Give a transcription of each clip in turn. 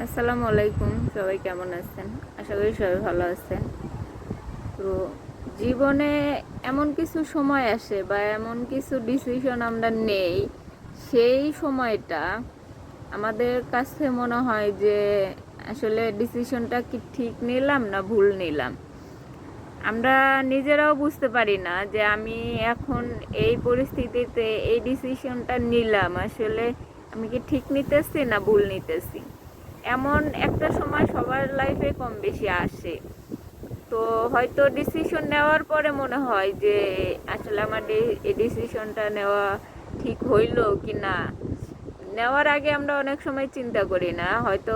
আসসালামু আলাইকুম, সবাই কেমন আছেন? আশা করি সবাই ভালো আছেন। তো জীবনে এমন কিছু সময় আসে বা এমন কিছু ডিসিশন আমরা নেই, সেই সময়টা আমাদের কাছে মনে হয় যে আসলে ডিসিশনটা কি ঠিক নিলাম না ভুল নিলাম। আমরা নিজেরাও বুঝতে পারি না যে আমি এখন এই পরিস্থিতিতে এই ডিসিশনটা নিলাম, আসলে আমি কি ঠিক নিতেছি না ভুল নিতেছি। এমন একটা সময় সবার লাইফে কম বেশি আসে। তো হয়তো ডিসিশন নেওয়ার পরে মনে হয় যে আসলে আমার এই ডিসিশনটা নেওয়া ঠিক হইলো কি না। নেওয়ার আগে আমরা অনেক সময় চিন্তা করি না, হয়তো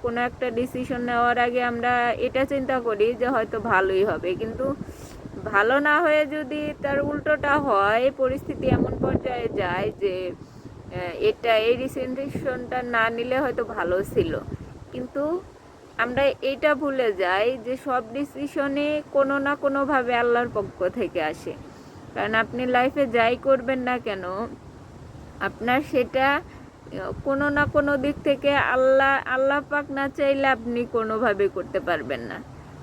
কোনো একটা ডিসিশন নেওয়ার আগে আমরা এটা চিন্তা করি যে হয়তো ভালোই হবে, কিন্তু ভালো না হয়ে যদি তার উল্টোটা হয়, পরিস্থিতি এমন পর্যায়ে যায় যে এই ডিসিশনটা না নিলে হয়তো ভালো ছিল। কিন্তু আমরা এইটা ভুলে যাই যে সব ডিসিশনই কোনো না কোনোভাবে আল্লাহর পক্ষ থেকে আসে। কারণ আপনি লাইফে যাই করবেন না কেন, আপনার সেটা কোনো না কোনো দিক থেকে আল্লাহ পাক না চাইলে আপনি কোনোভাবে করতে পারবেন না।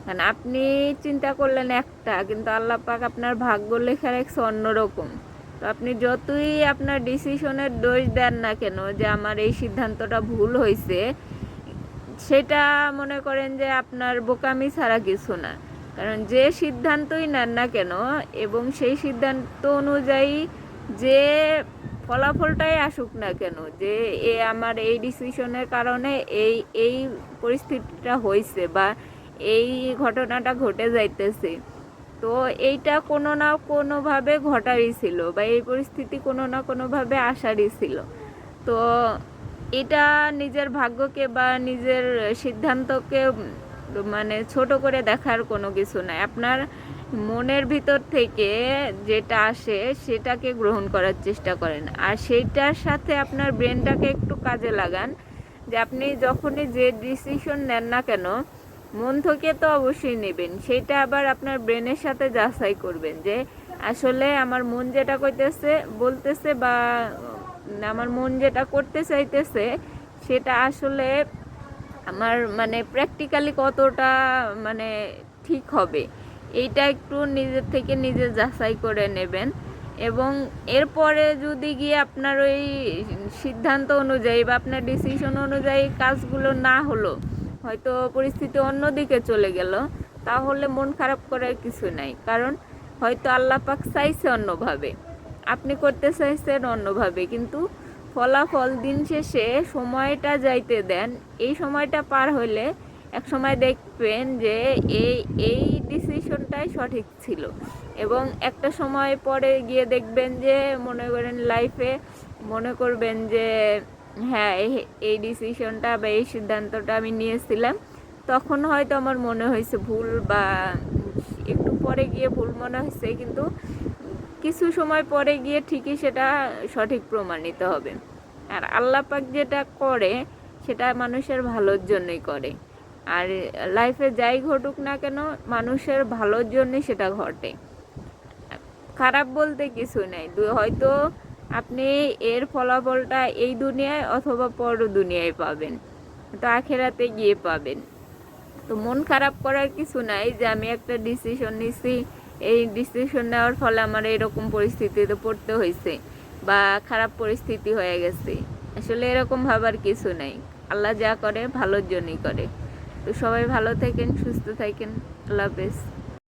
কারণ আপনি চিন্তা করলেন একটা, কিন্তু আল্লাহ পাক আপনার ভাগ্য লেখা রাখছে অন্যরকম। তো আপনি যতই আপনার ডিসিশনের দোষ দেন না কেন যে আমার এই সিদ্ধান্তটা ভুল হয়েছে, সেটা মনে করেন যে আপনার বোকামি ছাড়া কিছু না। কারণ যে সিদ্ধান্তই নেন না কেন এবং সেই সিদ্ধান্ত অনুযায়ী যে ফলাফলটাই আসুক না কেন, যে আমার এই ডিসিশনের কারণে এই এই পরিস্থিতিটা হয়েছে বা এই ঘটনাটা ঘটে যাইতেছে, তো এইটা কোনো না কোনোভাবে ঘটারই ছিল বা এই পরিস্থিতি কোনো না কোনোভাবে আসারই ছিল। তো এটা নিজের ভাগ্যকে বা নিজের সিদ্ধান্তকে মানে ছোট করে দেখার কোনো কিছু নাই। আপনার মনের ভিতর থেকে যেটা আসে সেটাকে গ্রহণ করার চেষ্টা করেন, আর সেইটার সাথে আপনার ব্রেনটাকে একটু কাজে লাগান। যে আপনি যখনই যে ডিসিশন নেন না কেন, মন থেকে তো অবশ্যই নেবেন, সেটা আবার আপনার ব্রেনের সাথে যাচাই করবেন যে আসলে আমার মন যেটা কইতেছে বলতেছে বা আমার মন যেটা করতে চাইতেছে সেটা আসলে আমার মানে প্র্যাকটিক্যালি কতটা মানে ঠিক হবে, এইটা একটু নিজের থেকে নিজে যাচাই করে নেবেন। এবং এরপরে যদি গিয়ে আপনার ওই সিদ্ধান্ত অনুযায়ী বা আপনার ডিসিশন অনুযায়ী কাজগুলো না হলো, হয়তো পরিস্থিতি অন্যদিকে চলে গেল, তাহলে মন খারাপ করার কিছু নাই। কারণ হয়তো আল্লাহ পাক চাইছে অন্যভাবে, আপনি করতে চাইছেন অন্যভাবে, কিন্তু ফলাফল দিন শেষে সময়টা যাইতে দেন। এই সময়টা পার হইলে এক সময় দেখবেন যে এই এই ডিসিশনটাই সঠিক ছিল। এবং একটা সময় পরে গিয়ে দেখবেন যে মনে করেন লাইফে মনে করবেন যে হ্যাঁ, এই ডিসিশনটা বা এই সিদ্ধান্তটা আমি নিয়েছিলাম, তখন হয়তো আমার মনে হয়েছে ভুল, বা একটু পরে গিয়ে ভুল মনে হয়েছে, কিন্তু কিছু সময় পরে গিয়ে ঠিকই সেটা সঠিক প্রমাণিত হবে। আর আল্লাহ পাক যেটা করে সেটা মানুষের ভালোর জন্যই করে। আর লাইফে যাই ঘটুক না কেন, মানুষের ভালোর জন্যই সেটা ঘটে, খারাপ বলতে কিছু নেই। হয়তো আপনি এর ফলাফলটা এই দুনিয়ায় অথবা পর দুনিয়ায় পাবেন, তো আখেরাতে গিয়ে পাবেন। তো মন খারাপ করার কিছু নাই যে আমি একটা ডিসিশন নিছি, এই ডিসিশন নেওয়ার ফলে আমার এরকম পরিস্থিতিতে পড়তে হয়েছে বা খারাপ পরিস্থিতি হয়ে গেছে। আসলে এরকম ভাবার কিছু নাই, আল্লাহ যা করে ভালোর জন্যই করে। তো সবাই ভালো থাকেন, সুস্থ থাকেন। আল্লাহ হাফেজ।